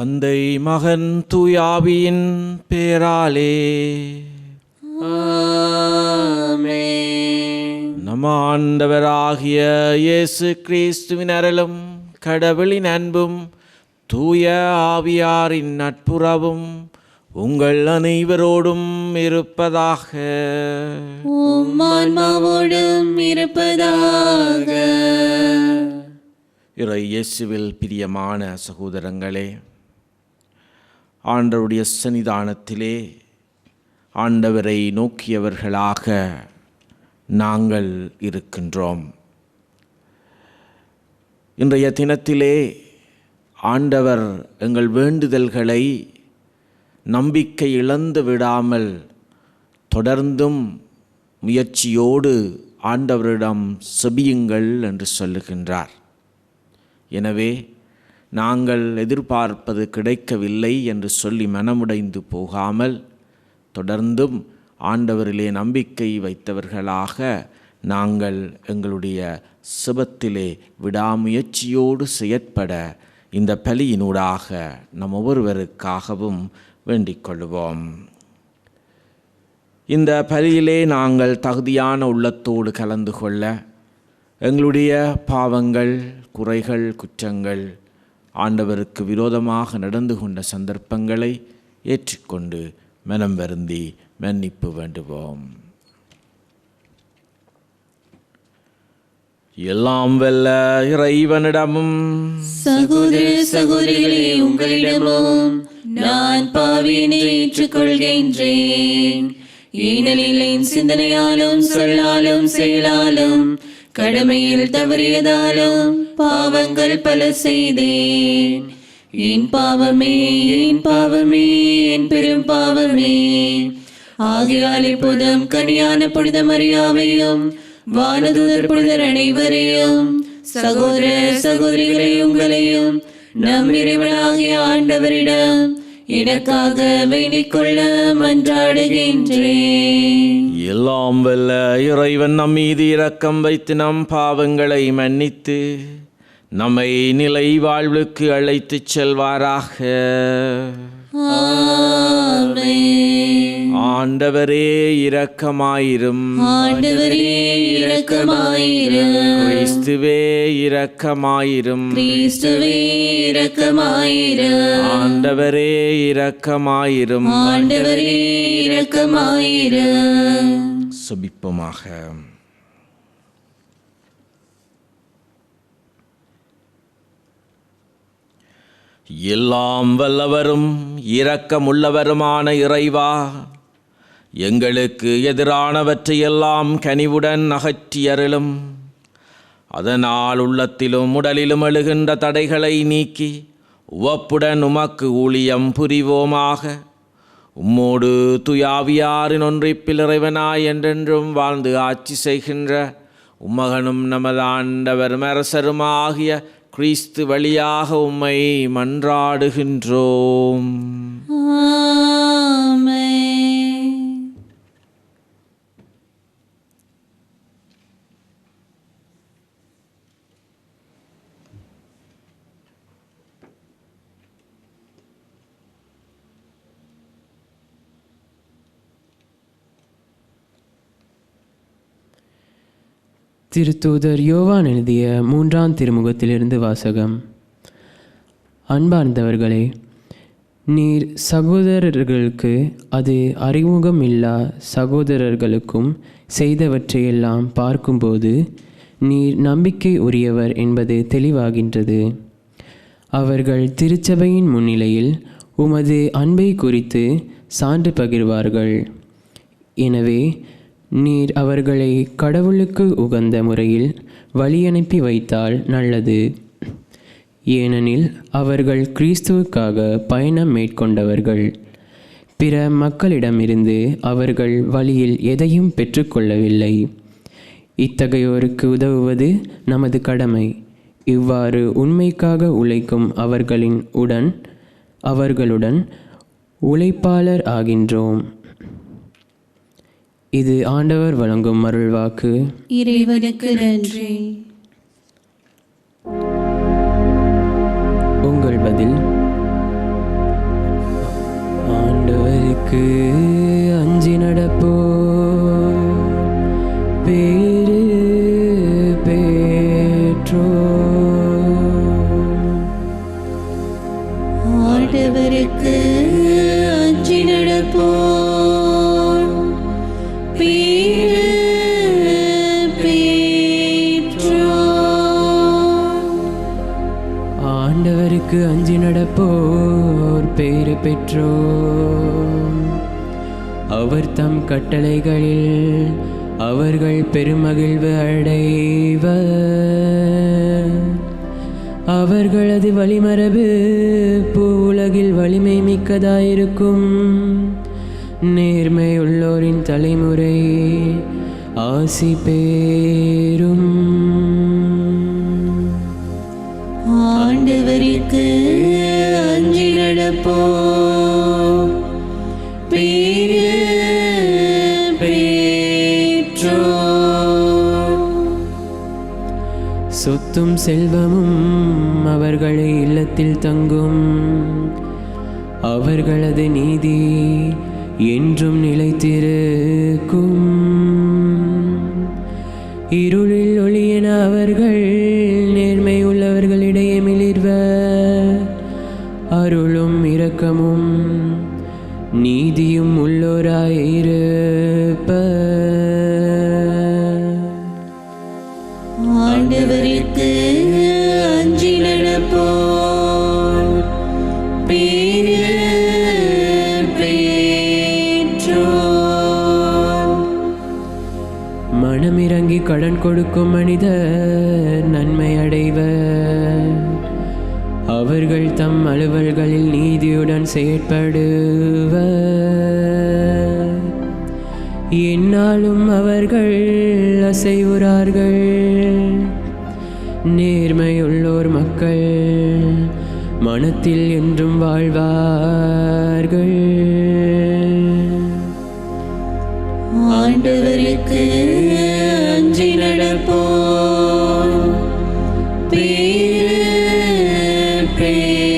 தந்தை மகன் தூயாவியின் பேராலே ஆமென். நம் ஆண்டவராகிய இயேசு கிறிஸ்துவின் அருளும் கடவுளின் அன்பும் தூய ஆவியாரின் நட்புறவும் உங்கள் அனைவரோடும் இருப்பதாக. உம் ஆன்மாவோடும் இருப்பதாக. இறை இயேசுவில் பிரியமான சகோதரங்களே, ஆண்டவருடைய சன்னிதானத்திலே ஆண்டவரை நோக்கியவர்களாக நாங்கள் இருக்கின்றோம். இன்றைய தினத்திலே ஆண்டவர் எங்கள் வேண்டுதல்களை நம்பிக்கை இழந்து விடாமல் தொடர்ந்தும் முயற்சியோடு ஆண்டவரிடம் செபியுங்கள் என்று சொல்லுகின்றார். எனவே நாங்கள் எதிர்பார்ப்பது கிடைக்கவில்லை என்று சொல்லி மனமுடைந்து போகாமல் தொடர்ந்தும் ஆண்டவரிலே நம்பிக்கை வைத்தவர்களாக நாங்கள் எங்களுடைய செபத்திலே விடாமுயற்சியோடு செயற்பட இந்த பலியினூடாக நம் ஒவ்வொருவருக்காகவும் வேண்டிக் கொள்வோம். இந்த பலியிலே நாங்கள் தகுதியான உள்ளத்தோடு கலந்து கொள்ள எங்களுடைய பாவங்கள், குறைகள், குற்றங்கள், ஆண்டவருக்கு விரோதமாக நடந்து கொண்ட சந்தர்ப்பங்களை ஏற்றுக்கொண்டு மனம் வருந்தி மன்னிப்பு வேண்டுவோம். எல்லாம் வல்ல இறைவனிடமும் சகோதர சகோதரிகளே, உங்களிடமும் நான் பாவியினை ஏற்றுக்கொள்கின்றேன். ஏனெனில் என் சிந்தனையாலும் சொல்லாலும் செயலாலும் கடமையில் தவறியதாலும் பாவங்கள் பல செய்தேன். என் பாவமே, என் பாவமே, என் பெரும் பாவமே. ஆகையால் இப்போதும் கனியான புனித மரியாவையும் வானதூதர் புனிதர் அனைவரையும் சகோதர சகோதரிகளை உங்களையும் நம் இறைவனாகிய ஆண்டவரிடம் எனக்காக வேண்டிக் கொள்ள மன்றாடுகின்றேன். எல்லாம் வல்ல இறைவன் நம் மீது இரக்கம் வைத்து நம் பாவங்களை மன்னித்து நம்மை நிலை வாழ்வுக்கு அழைத்துச் செல்வாராக. ஆமென். ஆண்டவரே இரக்கமாயிரும். ஆண்டவரே இரக்கமாயிரும். கிறிஸ்துவே இரக்கமாயிரும். கிறிஸ்துவே இரக்கமாயிரும். ஆண்டவரே இரக்கமாயிரும். ஆண்டவரே இரக்கமாயிரும். செபிப்போமாக. எல்லாம் வல்லவரும் இரக்கமுள்ளவருமான இறைவா, எங்களுக்கு எதிரானவற்றையெல்லாம் கனிவுடன் அகற்றியருளும். அதனால் உள்ளத்திலும் உடலிலும் எழுகின்ற தடைகளை நீக்கி உவப்புடன் உமக்கு ஊழியம் புரிவோமாக. உம்மோடு துயாவியாரின் ஒன்றிப்பில் இறைவனாய் என்றென்றும் வாழ்ந்து ஆட்சி செய்கின்ற உம்மகனும் நமது ஆண்டவர் அரசருமாகிய கிறிஸ்து வழியாக உம்மை மன்றாடுகின்றோம். ஆமென். திருத்தூதர் யோவான் எழுதிய 3ஆம் திருமுகத்திலிருந்து வாசகம். அன்பார்ந்தவர்களே, நீர் சகோதரர்களுக்கு, அது அறிமுகம் இல்லா சகோதரர்களுக்கும் செய்தவற்றையெல்லாம் பார்க்கும்போது நீர் நம்பிக்கை உரியவர் என்பது தெளிவாகின்றது. அவர்கள் திருச்சபையின் முன்னிலையில் உமது அன்பை குறித்து சான்று பகிர்வார்கள். எனவே நீர் அவர்களை கடவுளுக்கு உகந்த முறையில் வழியனுப்பி வைத்தால் நல்லது. ஏனெனில் அவர்கள் கிறிஸ்துவுக்காக பயணம் மேற்கொண்டவர்கள். பிற மக்களிடமிருந்து அவர்கள் வழியில் எதையும் பெற்றுக்கொள்ளவில்லை. இத்தகையோருக்கு உதவுவது நமது கடமை. இவ்வாறு உண்மைக்காக உழைக்கும் அவர்களுடன் உழைப்பாளர் ஆகின்றோம். இது ஆண்டவர் வழங்கும் அருள்வாக்கு. இறைவனுக்கு நன்றி. உங்கள் பதில்: அஞ்சி நடப்போ பேரு பெற்றோ. ஆண்டவருக்கு அஞ்சி நடப்போர் பேறு பெற்றோர். ஆண்டவருக்கு அஞ்சி நடப்போர் பேறு பெற்றோர். அவர் தம் கட்டளைகளில் அவர்கள் பெருமகிழ்வு அடைவர். அவர்களது வழிமரபு பூவுலகில் வலிமை மிக்கதாயிருக்கும். நேர்மையுள்ளோரின் தலைமுறை ஆசி பேரும். ஆண்டவருக்கு அஞ்சி நடப்போர் பேறு பெற்றோர். சொத்தும் செல்வமும் அவர்களை இல்லத்தில் தங்கும். அவர்களது நீதி என்றும் நிலைத்திருக்கும். இருளில் ஒளியென அவர்கள் நேர்மை உள்ளவர்களிடையே மிளிர்வர். அருளும் இரக்கமும் நீதியும் உள்ளோராயிருப்பர். ஆண்டவருக்கு அஞ்சி நடப்போர் பேறு பெற்றோர். மனமிறங்கி கடன் கொடுக்கும் மனிதர் நன்மை அடைவர். அவர்கள் தம் அலுவல்களில் நீதியுடன் செயற்படுவர். எந்நாளும் அவர்கள் அசைவுறார்கள். நேர்மையுள்ளோர் மக்கள் மனத்தில் என்றும் வாழ்வார்கள். ஆண்டவருக்கு அஞ்சி நடப்போர் பேறு பெற்றோர்.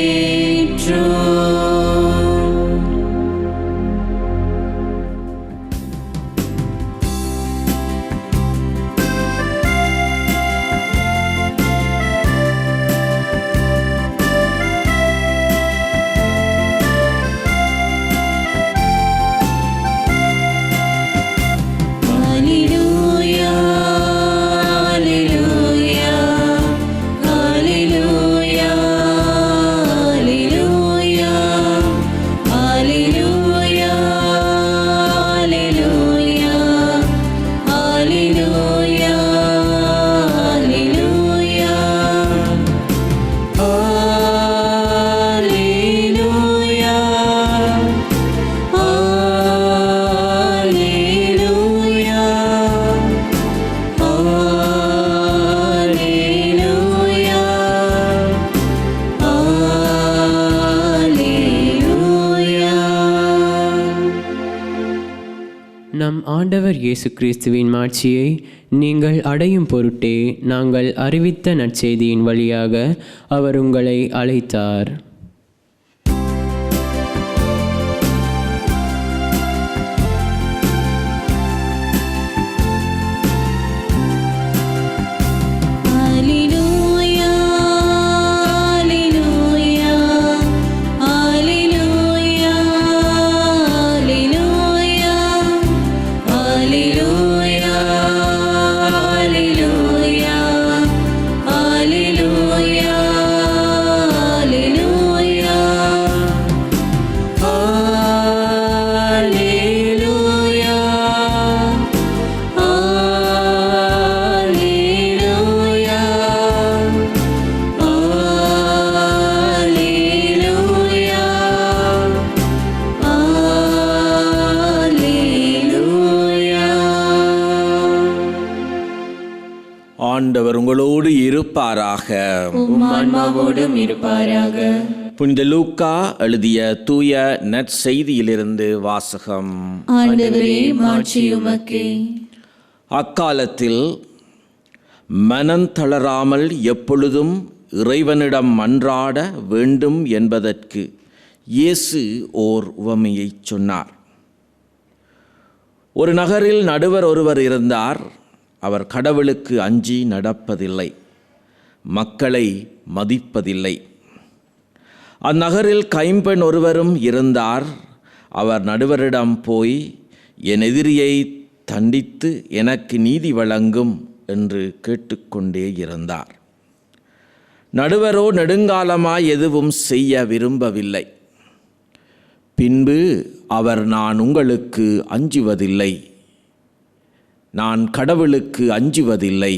Hallelujah, hallelujah, hallelujah, hallelujah, hallelujah, hallelujah, hallelujah, நம் ஆண்டவர் இயேசு கிறிஸ்துவின் மாட்சியை நீங்கள் அடையும் பொருட்டே நாங்கள் அறிவித்த நற்செய்தியின் வழியாக அவர் உங்களை அழைத்தார். ஆண்டவர் உங்களோடு இருப்பாராக. உம் ஆன்மாவோடும் இருப்பாராக. புனித லூக்கா எழுதிய தூய நற்செய்தியிலிருந்து வாசகம். ஆண்டவரே மாட்சி உமக்கே. அக்காலத்தில் மனம் தளராமல் எப்பொழுதும் இறைவனிடம் மன்றாட வேண்டும் என்பதற்கு இயேசு ஓர் உவமையைச் சொன்னார். ஒரு நகரில் நடுவர் ஒருவர் இருந்தார். அவர் கடவுளுக்கு அஞ்சி நடப்பதில்லை, மக்களை மதிப்பதில்லை. அந்நகரில் கைம்பெண் ஒருவரும் இருந்தார். அவர் நடுவரிடம் போய், என் எதிரியை தண்டித்து எனக்கு நீதி வழங்கும் என்று கேட்டுக்கொண்டே இருந்தார். நடுவரோ நெடுங்காலமாய் எதுவும் செய்ய விரும்பவில்லை. பின்பு அவர், நான் உங்களுக்கு அஞ்சுவதில்லை, நான் கடவுளுக்கு அஞ்சுவதில்லை,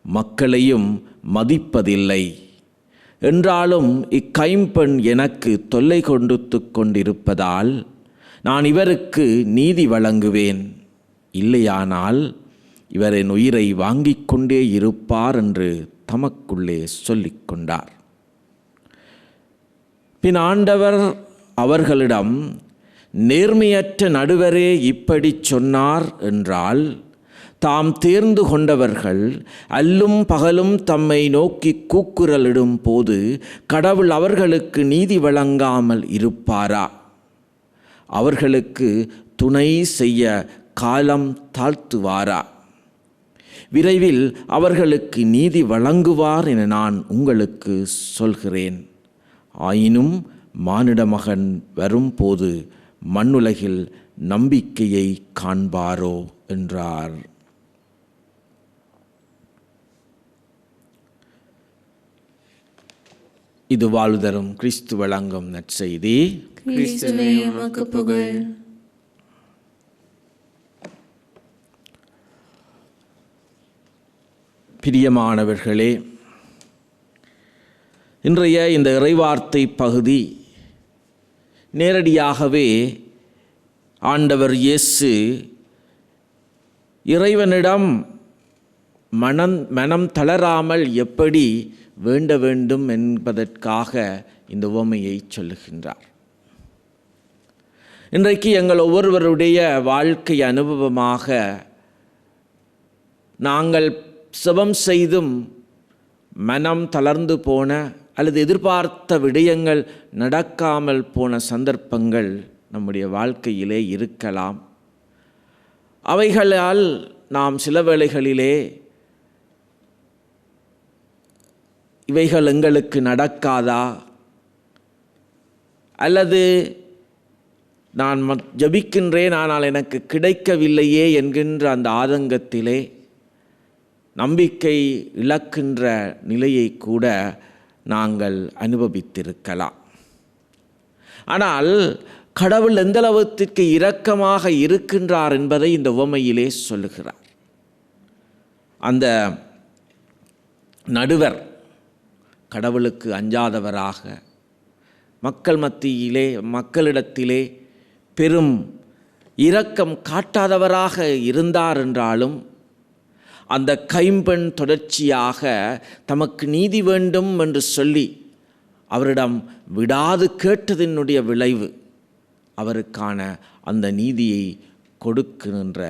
மக்களையும் மதிப்பதில்லை. என்றாலும் இக்கைம்பெண் எனக்கு தொல்லை கொடுத்து கொண்டிருப்பதால் நான் இவருக்கு நீதி வழங்குவேன். இல்லையானால் இவர் என் உயிரை வாங்கிக் கொண்டே இருப்பார் என்று தமக்குள்ளே சொல்லிக் கொண்டார். பின் ஆண்டவர் அவர்களிடம், நேர்மையற்ற நடுவரே இப்படி சொன்னார் என்றால், தாம் தேர்ந்து கொண்டவர்கள் அல்லும் பகலும் தம்மை நோக்கி கூக்குரலிடும் போது கடவுள் அவர்களுக்கு நீதி வழங்காமல் இருப்பாரா? அவர்களுக்கு துணை செய்ய காலம் தாழ்த்துவாரா? விரைவில் அவர்களுக்கு நீதி வழங்குவார் என நான் உங்களுக்கு சொல்கிறேன். ஆயினும் மானிட மகன் வரும்போது மண்ணுலகில் நம்பிக்கையை காண்பாரோ என்றார். இது வாழ்தரும் கிறிஸ்து வழங்கும் நற்செய்தி. கிறிஸ்துவே உமக்கு புகழ். பிரியமானவர்களே, இன்றைய இந்த இறைவார்த்தை பகுதி நேரடியாகவே ஆண்டவர் இயேசு இறைவனிடம் மனம் தளராமல் எப்படி வேண்ட வேண்டும் என்பதற்காக இந்த உவமையை சொல்லுகின்றார். இன்றைக்கு எங்கள் ஒவ்வொருவருடைய வாழ்க்கை அனுபவமாக நாங்கள் செபம் செய்தும் மனம் தளர்ந்து போன அல்லது எதிர்பார்த்த விடயங்கள் நடக்காமல் போன சந்தர்ப்பங்கள் நம்முடைய வாழ்க்கையிலே இருக்கலாம். அவைகளால் நாம் சில வேளைகளிலே இவைகள் எங்களுக்கு நடக்காதா, அல்லது நான் ஜபிக்கின்றேன் ஆனால் எனக்கு கிடைக்கவில்லையே என்கின்ற அந்த ஆதங்கத்திலே நம்பிக்கை இழக்கின்ற நிலையை கூட நாங்கள் அனுபவித்திருக்கலாம். ஆனால் கடவுள் எந்தளவுக்கு இரக்கமாக இருக்கின்றார் என்பதை இந்த உவமையிலே சொல்லுகிறார். அந்த நடுவர் கடவுளுக்கு அஞ்சாதவராக மக்களிடத்திலே பெரும் இரக்கம் காட்டாதவராக இருந்தார் என்றாலும் அந்த கைம்பெண் தொடர்ச்சியாக தமக்கு நீதி வேண்டும் என்று சொல்லி அவரிடம் விடாது கேட்டதினுடைய விளைவு அவருக்கான அந்த நீதியை கொடுக்கின்ற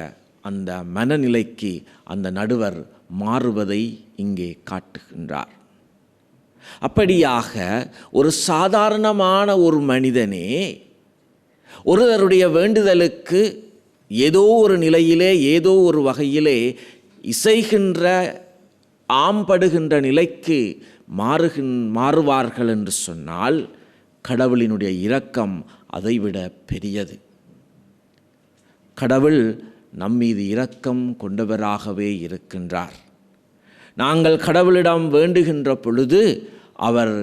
அந்த மனநிலைக்கு அந்த நடுவர் மாறுவதை இங்கே காட்டுகின்றார். அப்படியாக ஒரு சாதாரணமான ஒரு மனிதனே ஒருவருடைய வேண்டுதலுக்கு ஏதோ ஒரு நிலையிலே ஏதோ ஒரு வகையிலே இசைகின்ற ஆம்படுகின்ற நிலைக்கு மாறுவார்கள் என்று சொன்னால் கடவுளினுடைய இரக்கம் அதைவிட பெரியது. கடவுள் நம்மீது இரக்கம் கொண்டவராகவே இருக்கின்றார். நாங்கள் கடவுளிடம் வேண்டுகின்ற பொழுது அவர்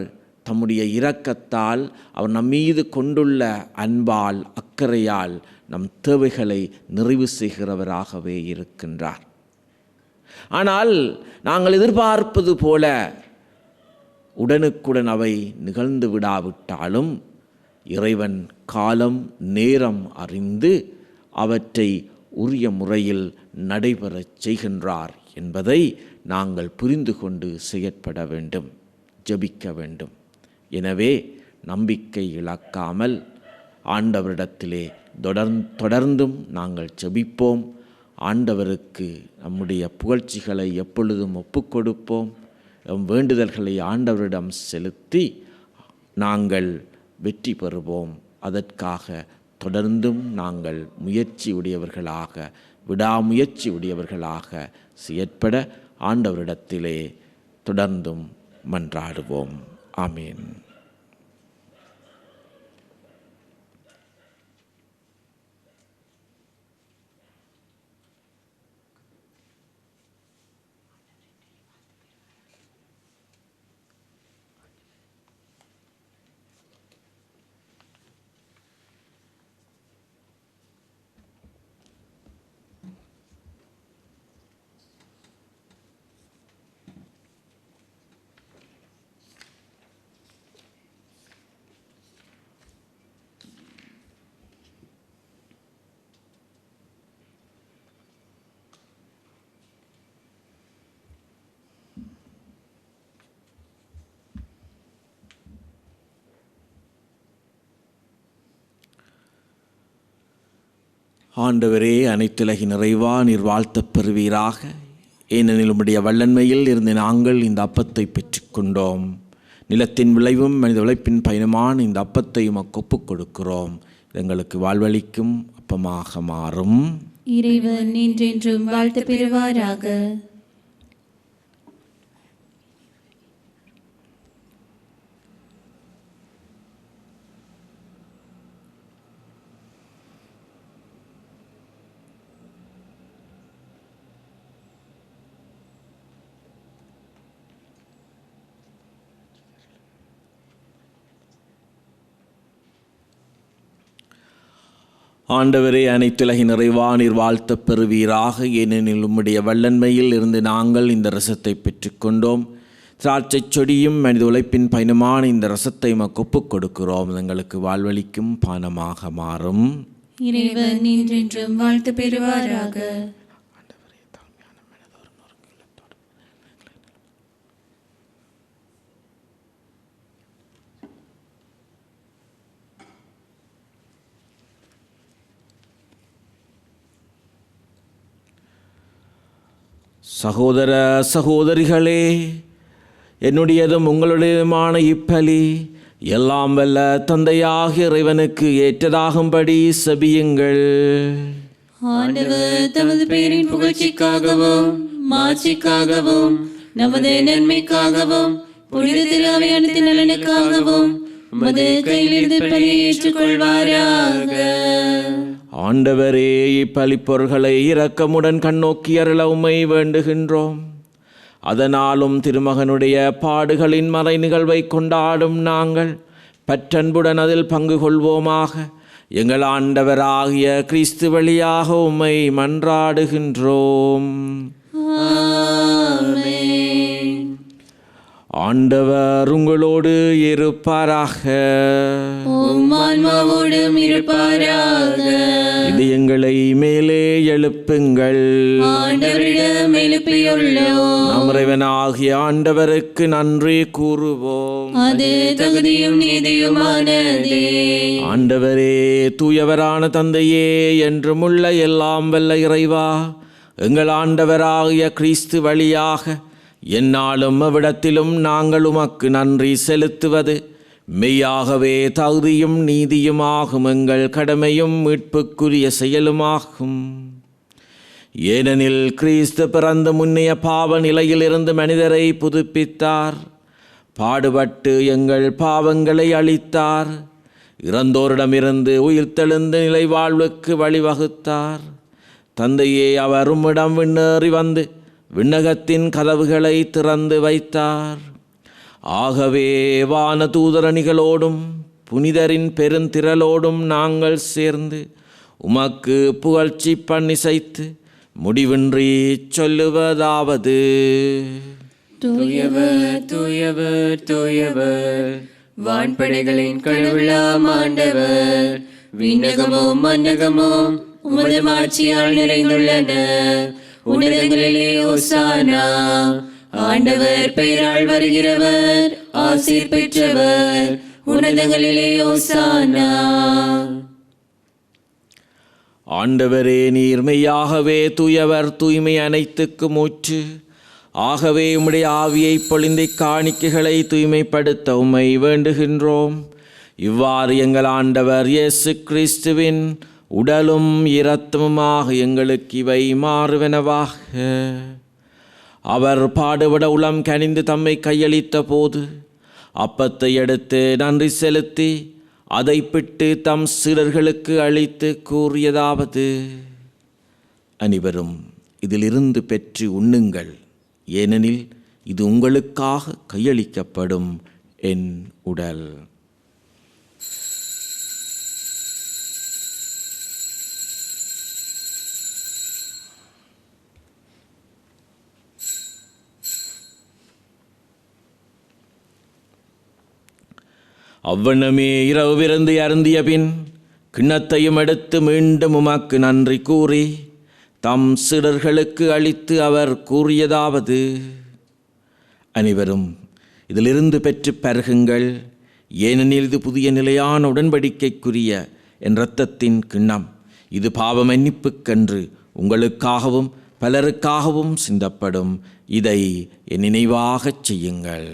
தம்முடைய இரக்கத்தால் அவர் நம்மீது கொண்டுள்ள அன்பால் அக்கறையால் நம் தேவைகளை நிறைவு செய்கிறவராகவே இருக்கின்றார். ஆனால் நாங்கள் எதிர்பார்ப்பது போல உடனுக்குடன் அவை நிகழ்ந்து விடாவிட்டாலும் இறைவன் காலம் நேரம் அறிந்து அவற்றை உரிய முறையில் நடைபெறச் செய்கின்றார் என்பதை நாங்கள் புரிந்து கொண்டு செயற்பட வேண்டும், ஜெபிக்க வேண்டும். எனவே நம்பிக்கை இழக்காமல் ஆண்டவரிடத்திலே தொடர்ந்தும் நாங்கள் ஜெபிப்போம். ஆண்டவருக்கு நம்முடைய புகழ்ச்சிகளை எப்பொழுதும் ஒப்புக்கொடுப்போம். வேண்டுதல்களை ஆண்டவரிடம் செலுத்தி நாங்கள் வெற்றி பெறுவோம். அதற்காக தொடர்ந்தும் நாங்கள் விடாமுயற்சி உடையவர்களாக செயற்பட ஆண்டவரிடத்திலே தொடர்ந்தும் மன்றாடுவோம். ஆமேன். ஆண்டவரே, அனைத்துலகின் நிறைவா நீர் வாழ்த்தப் பெறுவீராக. ஏனெனில் உம்முடைய வல்லன்மையில் இருந்து நாங்கள் இந்த அப்பத்தை பெற்றுக்கொண்டோம். நிலத்தின் விளைவும் மனித உழைப்பின் பயணமான இந்த அப்பத்தை உமக்கு ஒப்புக் கொடுக்கிறோம். எங்களுக்கு வாழ்வளிக்கும் அப்பமாக மாறும். இறைவன் என்றென்றும் வாழ்த்து பெறுவாராக. ஆண்டவரே, அனைத்துலகின் நிறைவா நீர் வாழ்த்தப் பெறுவீராக. ஏனெனில் உம்முடைய வல்லன்மையில் இருந்து நாங்கள் இந்த ரசத்தை பெற்றுக்கொண்டோம். திராட்சை செடியும் மனித உழைப்பின் பயணமான இந்த ரசத்தை உமக்கு ஒப்புக் கொடுக்கிறோம். எங்களுக்கு வாழ்வளிக்கும் பானமாக மாறும். இறைவன் என்றென்றும் வாழ்த்து பெறுவாராக. சகோதர சகோதரிகளே, என்னுடையதும் உங்களுடையதுமான இப்பலி எல்லாம் வல்ல தந்தையாகிய இறைவனுக்கு ஏற்றதாகும்படி செபியுங்கள். ஆண்டவர் தமது பேரின் புகழ்ச்சிக்காகவும் மாட்சிக்காகவும் நமது நன்மைக்காகவும் புனித திராவியானத்தின் நலனுக்காகவும் உமது கையிலிருந்து பலியை ஏற்றுக்கொள்வாராக. ஆண்டவரே, இப்பலிப்பொருள்களை இரக்கமுடன் கண்ணோக்கி அருள உம்மை வேண்டுகின்றோம். அதனாலும் திருமகனுடைய பாடுகளின் மறை நிகழ்வை கொண்டாடும் நாங்கள் பற்றன்புடன் அதில் பங்கு கொள்வோமாக. எங்கள் ஆண்டவராகிய கிறிஸ்து வழியாக உம்மை மன்றாடுகின்றோம். ஆண்டவர் உங்களோடு இருப்பாராக. ஆன்மாவோடும் இருப்பாராக. இதயங்களை மேலே எழுப்புங்கள். ஆண்டவரிடம் எழுப்பியுள்ளோம். நம் இறைவனாகிய ஆண்டவருக்கு நன்றி கூறுவோம். அது தகுதியும் நீதியுமானதே. ஆண்டவரே, தூயவரான தந்தையே, என்றுமுள்ள எல்லாம் வல்ல இறைவா, எங்கள் ஆண்டவராகிய கிறிஸ்து வழியாக எந்நாளும் அவ்விடத்திலும் நாங்கள் உமக்கு நன்றி செலுத்துவது மெய்யாகவே தகுதியும் நீதியுமாகும், எங்கள் கடமையும் மீட்புக்குரிய செயலுமாகும். ஏனெனில் கிறிஸ்து பிறந்து முன்னைய பாவ நிலையிலிருந்து மனிதரை புதுப்பித்தார், பாடுபட்டு எங்கள் பாவங்களை அழித்தார், இறந்தோரிடமிருந்து உயிர்த்தெழுந்த நிலை வாழ்வுக்கு வழிவகுத்தார். தந்தையே, அவர் உம்மிடம் விண்ணேறி வந்து விண்ணகத்தின் கதவுகளை திறந்து வைத்தார். ஆகவே வான தூதரணிகளோடும் புனிதரின் பெருந்திரளோடும் நாங்கள் சேர்ந்து உமக்கு புகழ்ச்சி பண்ணிசைத்து முடிவின்றி சொல்லுவதாவது: தூயவர் தூயவர் தூயவர், வான்படைகளின் கடவுளாம் ஆண்டவர். விண்ணகமும் மன்னகமும் உமது மாட்சியால் நிறைந்துள்ளன. உன்னதங்களிலே ஓசானா. ஆண்டவர் பெயரால் வருகிறவர் ஆசீர் பெற்றவர். உன்னதங்களிலே ஓசானா. ஆண்டவரே, நீர் மெய்யாகவே தூயவர், தூய்மை அனைத்துக்கும் ஊற்று. ஆகவே உம்முடைய ஆவியை பொழிந்தை காணிக்கைகளை தூய்மைப்படுத்த உம்மை வேண்டுகின்றோம். இவ்வாறு எங்கள் ஆண்டவர் இயேசு கிறிஸ்துவின் உடலும் இரத்தமுமாக எங்களுக்கு இவை மாறுவனவாக. அவர் பாடுபட உளம் கனிந்து தம்மை கையளித்த போது அப்பத்தை எடுத்து நன்றி செலுத்தி அதை பிட்டு தம் சீடர்களுக்கு அளித்து கூறியதாவது: அனைவரும் இதிலிருந்து பெற்று உண்ணுங்கள், ஏனெனில் இது உங்களுக்காக கையளிக்கப்படும் என் உடல். அவ்வண்ணமே இரவு விருந்து அருந்திய பின் கிண்ணத்தையும் எடுத்து மீண்டும் உமக்கு நன்றி கூறி தம் சீடர்களுக்கு அளித்து அவர் கூறியதாவது: அனைவரும் இதிலிருந்து பெற்று பருகுங்கள், ஏனெனில் இது புதிய நிலையான உடன்படிக்கைக்குரிய என் இரத்தத்தின் கிண்ணம். இது பாவ மன்னிப்புக்கென்று உங்களுக்காகவும் பலருக்காகவும் சிந்தப்படும். இதை என் நினைவாகச் செய்யுங்கள்.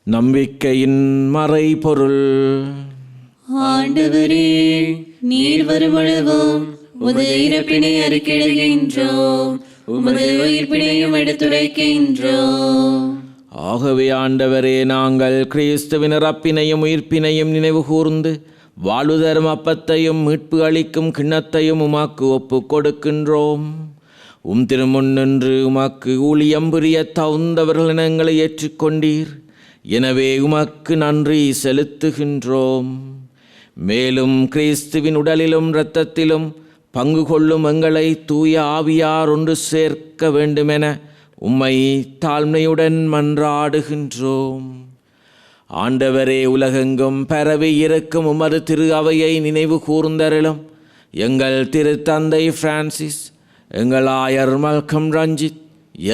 நம்பிக்கையின் மறைபொருள். ஆண்டவரே, நீர் வருமளவும் உமது இறப்பினை அறிக்கையிடுகின்றோம், உமது உயிர்ப்பினையும் எடுத்துரைக்கின்றோம். ஆகவே ஆண்டவரே, நாங்கள் கிறிஸ்துவின் இறப்பினையும் உயிர்ப்பினையும் நினைவு கூர்ந்து வாழ்வு தரும் அப்பத்தையும் மீட்பு அளிக்கும் கிண்ணத்தையும் உமக்கு ஒப்பு கொடுக்கின்றோம். திருமுன் நின்று உமக்கு ஊழியம் புரிய தகுந்தவர்கள் எங்களை ஏற்றுக்கொண்டீர். எனவே உமக்கு நன்றி செலுத்துகின்றோம். மேலும் கிறிஸ்துவின் உடலிலும் இரத்தத்திலும் பங்கு கொள்ளும் எங்களை தூய ஆவியார் ஒன்று சேர்க்க வேண்டுமென உம்மை தாழ்மையுடன் மன்றாடுகின்றோம். ஆண்டவரே, உலகெங்கும் பரவி இருக்கும் உமது திரு அவையை நினைவு கூர்ந்தருளும். எங்கள் திரு தந்தை பிரான்சிஸ், எங்கள் ஆயர் மல்கம் ரஞ்சித்,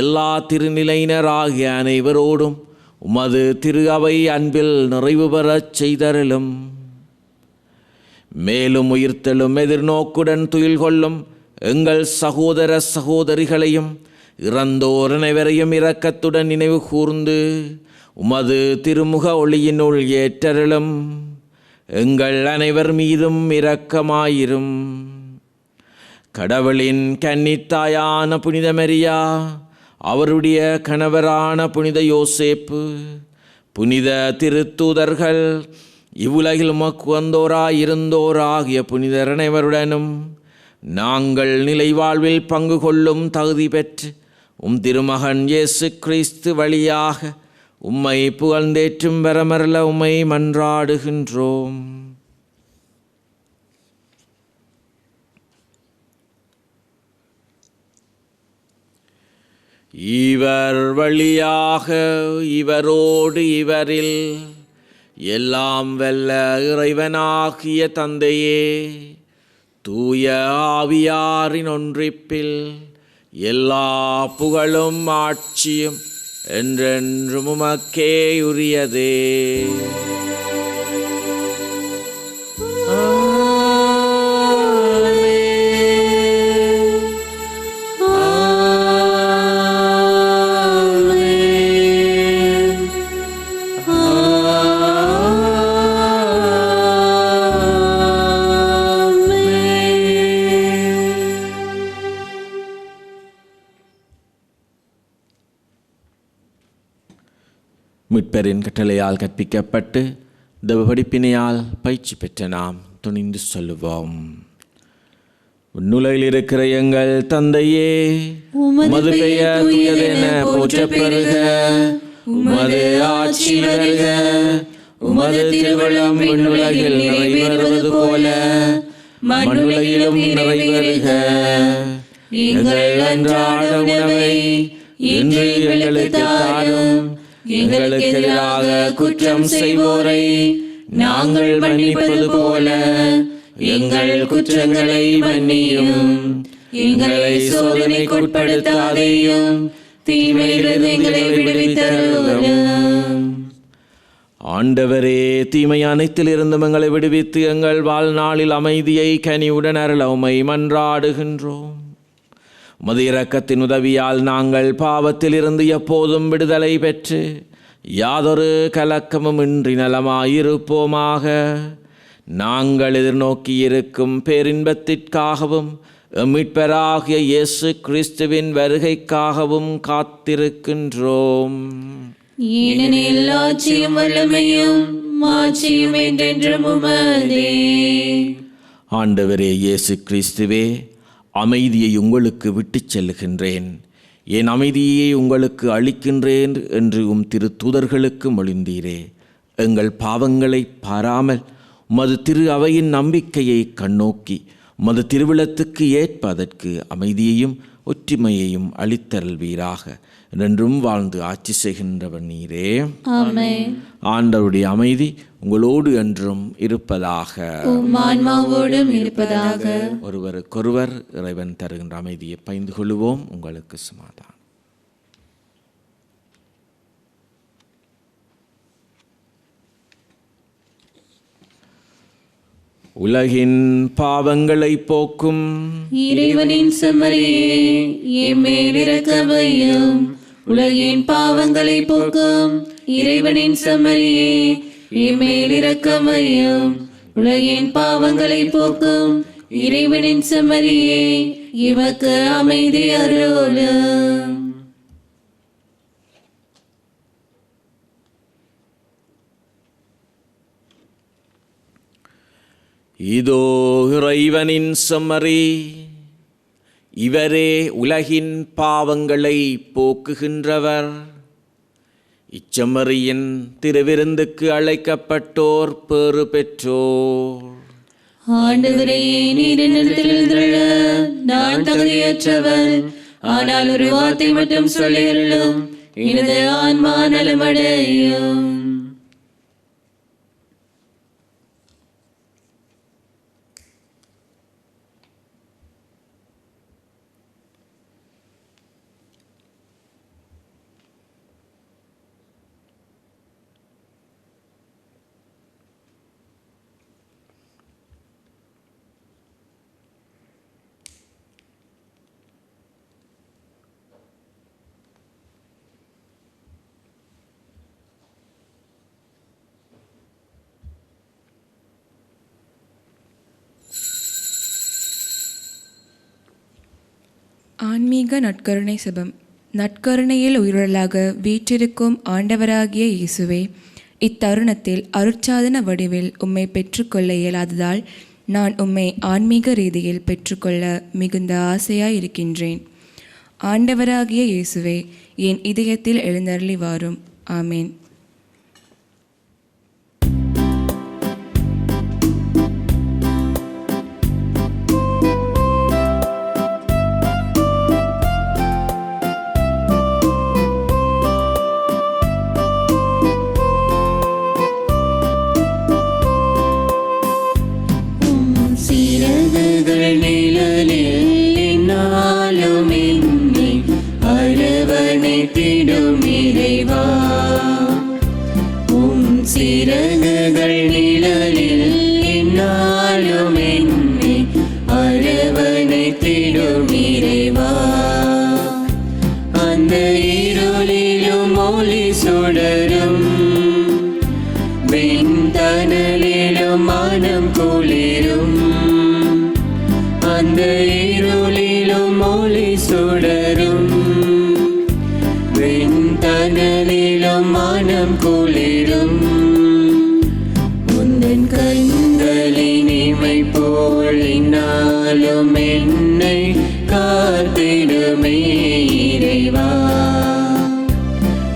எல்லா திருநிலையினர் ஆகிய அனைவரோடும் உமது திரு அவை அன்பில் நிறைவு பெறச் செய்தருளும். மேலும் உயிர்த்தெழும் எதிர்நோக்குடன் துயில் கொள்ளும் எங்கள் சகோதர சகோதரிகளையும் இறந்தோர் அனைவரையும் இரக்கத்துடன் நினைவு கூர்ந்து உமது திருமுக ஒளியினுள் ஏற்றருளும். எங்கள் அனைவர் மீதும் இரக்கமாயிரும். கடவுளின் கன்னித்தாயான புனித மரியா, அவருடைய கணவரான புனித யோசேப்பு, புனித திருத்தூதர்கள், இவ்வுலகில் உமக்கு வந்தோராயிருந்தோராகிய புனிதர் அனைவருடனும் நாங்கள் நிலை வாழ்வில் பங்கு கொள்ளும் தகுதி பெற்று திருமகன் இயேசு கிறிஸ்து வழியாக உம்மை புகழ்ந்தேற்றும் வரமரல உம்மை மன்றாடுகின்றோம். இவர் வழியாக இவரோடு இவரில் எல்லாம் வல்ல இறைவனாகிய தந்தையே, தூய ஆவியாரின் ஒன்றிப்பில் எல்லா புகழும் ஆட்சியும் என்றென்றும் உமக்கே உரியதே. மீட்பரின் கட்டளையால் கற்பிக்கப்பட்டு தேவ படிப்பினையால் பயிற்சி பெற்ற நாம் துணிந்து சொல்லுவோம். உன்னுலகில் இருக்கிற எங்கள் தந்தையே, உமது பெயர் தூயதென போற்றப் பெறுக. உமது ஆட்சி வருக. உமது திருவுளம் விண்ணுலகில் நிறைவேறுவது போல மண்ணுலகிலும் நிறைவேறுக. எங்கள் அன்றாட உணவை இன்று எங்களுக்கு தாரும். எங்களுக்கு எதிராக குற்றம் செய்வோரை நாங்கள் மன்னிப்பது போல எங்கள் குற்றங்களை மன்னியும். எங்களை சோதனைக்குட்படுத்தாதேயும், தீமையிலிருந்து எங்களை விடுவித்தருளும். ஆண்டவரே, தீமை அனைத்திலிருந்தும் எங்களை விடுவித்து எங்கள் வாழ்நாளில் அமைதியை கனிவுடன் அருள உம்மை மன்றாடுகின்றோம். உமது இரக்கத்தின் உதவியால் நாங்கள் பாவத்திலிருந்து எப்போதும் விடுதலை பெற்று யாதொரு கலக்கமும் இன்றி நலமாயிருப்போமாக. நாங்கள் எதிர்நோக்கியிருக்கும் பேரின்பத்திற்காகவும் மீட்பராகிய இயேசு கிறிஸ்துவின் வருகைக்காகவும் காத்திருக்கின்றோம். ஏனெனில் ஆட்சியும் வல்லமையும் மாட்சியும் என்றென்றும் உமதே. ஆண்டவரே இயேசு கிறிஸ்துவே, அமைதியை உங்களுக்கு விட்டுச் செல்லுகின்றேன், என் அமைதியை உங்களுக்கு அளிக்கின்றேன் என்று திருத்தூதர்களுக்கு மொழிந்தீரே. எங்கள் பாவங்களை பாராமல் உமது திரு அவையின் நம்பிக்கையை கண்ணோக்கி உமது திருவிழத்துக்கு ஏற்ப அதற்கு அமைதியையும் ஒற்றுமையையும் அளித்தருள்வீராக. என்றும் வாழ்ந்து ஆட்சி செய்கின்றவர் நீரே. ஆமென். ஆண்டவருடைய அமைதி உங்களோடு என்றும் இருப்பதாக. உம் ஆன்மாவோடும் இருப்பதாக. ஒருவருக்கொருவர் இறைவன் தருகின்ற அமைதியை பகிர்ந்து கொள்வோம். உங்களுக்கு சமாதானம். உலகின் பாவங்களை போக்கும் இறைவனின் செம்மறியே, எம்மேல் இரக்கமையும். உலகின் பாவங்களை போக்கும் இறைவனின் செம்மறியே, எம்மேல் இரக்கமையும். உலகின் பாவங்களை போக்கும் இறைவனின் செம்மறியே, இவக்கு அமைதி அருளும். இதோ இறைவனின் செம்மறி, இவரே உலகின் பாவங்களை போக்குகின்றவர். இச்செம்மறியின் திருவிருந்துக்கு அழைக்கப்பட்டோர் பேறு பெற்றோர். ஆண்டவரே, நீர் என்னிடத்தில் எழுந்தருள நான் தகுதியற்றவன். ஆனால் ஒரு வார்த்தை மட்டும் சொல்லியருளும், எனது ஆன்மா நலமடையும். ஆன்மீக நற்கருணை செபம். நற்கருணையில் உயிரலாக வீற்றிருக்கும் ஆண்டவராகிய இயேசுவே, இத்தருணத்தில் அருட்சாதன வடிவில் உம்மை பெற்றுக்கொள்ள இயலாததால் நான் உம்மை ஆன்மீக ரீதியில் பெற்றுக்கொள்ள மிகுந்த ஆசையாயிருக்கின்றேன். ஆண்டவராகிய இயேசுவே, என் இதயத்தில் எழுந்தருளி வாரும். ஆமேன். சிறகுகள் நிழலில் என்னாலும் என்னை அரவணைத்திடும் இறைவா. அந்த இருளிலும் ஒளி சுடரும், வெண்தனலிலும் மனம் குளிரும். அந்த இருளிலும் ஒளி சுடரும், வெண்தனலிலும் மனம் குளிரும். உந்தன் கண்களின் இமை போல் இந்நாளும் என்னை காத்திடுமே இறைவா.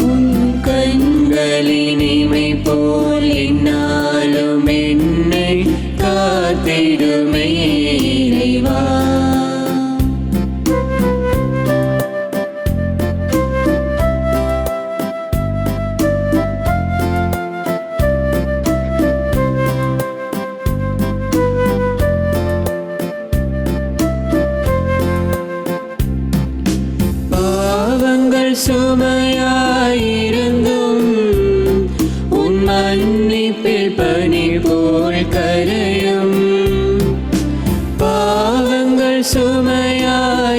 உன் கண்களின் இமை போல் இந்நாளும் என்னை காத்திடுமே இறைவா. சுமையாயிருந்தும் உன் சுமையாயிருந்தும்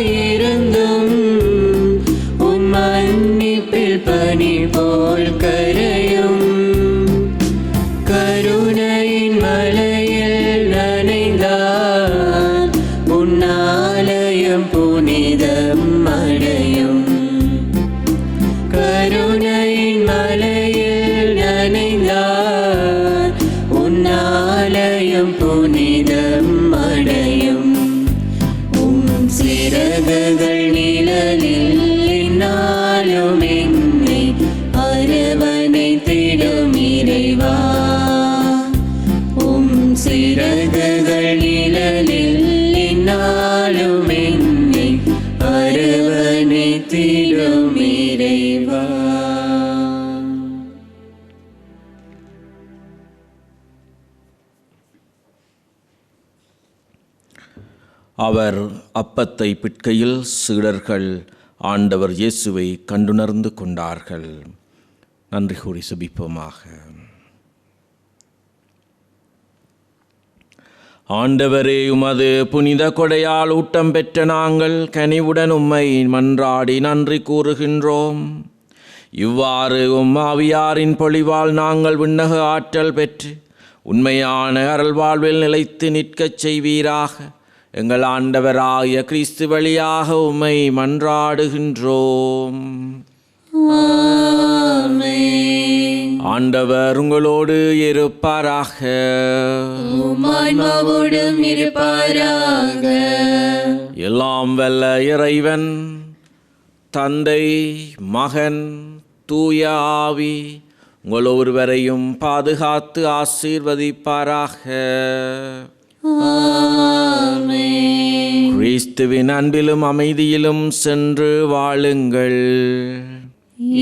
உன் மன்னிப்பில் பனி போல் கரையும். கருணையின் மலையில் நனைந்தார் உன் ஆலயம் புனிதம் அடையும். கருணையின் மலையில் நனைந்தார் உன் ஆலயம் புனிதம் அடையும். சிறகுகள் நிழலில் என்னாலும் என்னை அரவணைத்திடும் இறைவா. சிறகுகள் நிழலில் என்னாலும் என்னை அரவணைத்திடும் இறைவா. அவர் அப்பத்தை பிட்கையில் சீடர்கள் ஆண்டவர் இயேசுவை கண்டுணர்ந்து கொண்டார்கள். நன்றி கூறி செபிப்போமாக. ஆண்டவரே, உமது புனித கொடையால் ஊட்டம் பெற்ற நாங்கள் கனிவுடன் உம்மை மன்றாடி நன்றி கூறுகின்றோம். இவ்வாறு ஆவியாரின் பொழிவால் நாங்கள் விண்ணக ஆற்றல் பெற்று உண்மையான அருள்வாழ்வில் நிலைத்து நிற்கச் செய்வீராக. எங்கள் ஆண்டவராகிய கிறிஸ்து வழியாக உம்மை மன்றாடுகின்றோம். ஆமென். ஆண்டவர் உங்களோடு இருப்பாராக. உம் ஆன்மாவோடும் இருப்பாராக. எல்லாம் வல்ல இறைவன் தந்தை, மகன், தூய ஆவி உங்கள் ஒருவரையும் பாதுகாத்து ஆசீர்வதிப்பாராக. ஆமென். கிறிஸ்துவின் அன்பிலும் அமைதியிலும் சென்று வாழுங்கள்.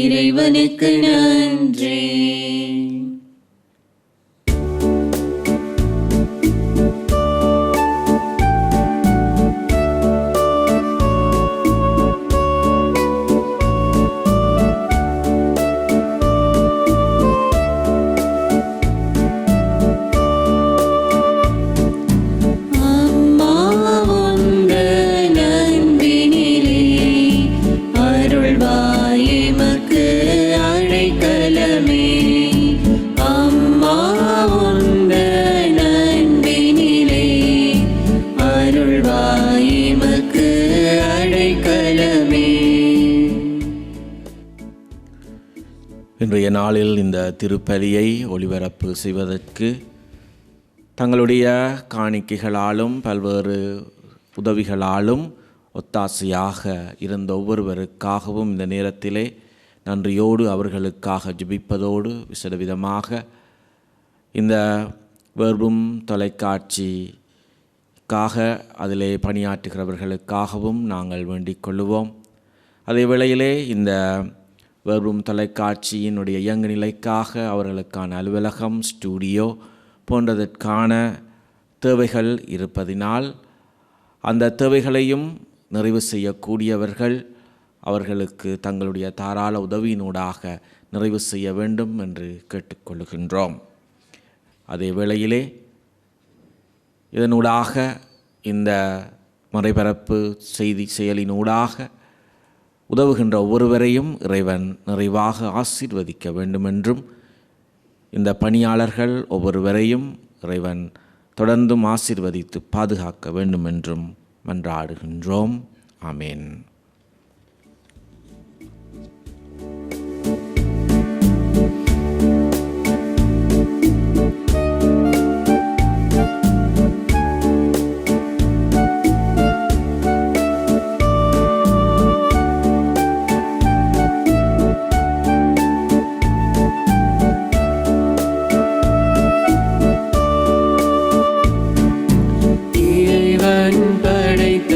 இறைவனுக்கு நன்றி. இன்றைய நாளில் இந்த திருப்பலியை ஒளிபரப்பு செய்வதற்கு தங்களுடைய காணிக்கைகளாலும் பல்வேறு உதவிகளாலும் ஒத்தாசையாக இருந்த ஒவ்வொருவருக்காகவும் இந்த நேரத்திலே நன்றியோடு அவர்களுக்காக ஜெபிப்பதோடு விசேட விதமாக இந்த வேர்பும் தொலைக்காட்சிக்காக அதிலே பணியாற்றுகிறவர்களுக்காகவும் நாங்கள் வேண்டிக் கொள்ளுவோம். அதே வேளையிலே இந்த வேர்பும் தொலைக்காட்சியினுடைய இயங்கு நிலைக்காக அவர்களுக்கான அலுவலகம், ஸ்டூடியோ போன்றதற்கான தேவைகள் இருப்பதினால் அந்த தேவைகளையும் நிறைவு செய்யக்கூடியவர்கள் அவர்களுக்கு தங்களுடைய தாராள உதவியினூடாக நிறைவு செய்ய வேண்டும் என்று கேட்டுக்கொள்கின்றோம். அதே வேளையிலே இதனூடாக இந்த மறைபரப்பு செய்தி செயலினூடாக உதவுகின்ற ஒவ்வொருவரையும் இறைவன் நிறைவாக ஆசீர்வதிக்க வேண்டுமென்றும் இந்த பணியாளர்கள் ஒவ்வொருவரையும் இறைவன் தொடர்ந்தும் ஆசீர்வதித்து பாதுகாக்க வேண்டுமென்றும் மன்றாடுகின்றோம். ஆமேன். இறைவன் படைத்த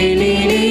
எழிலே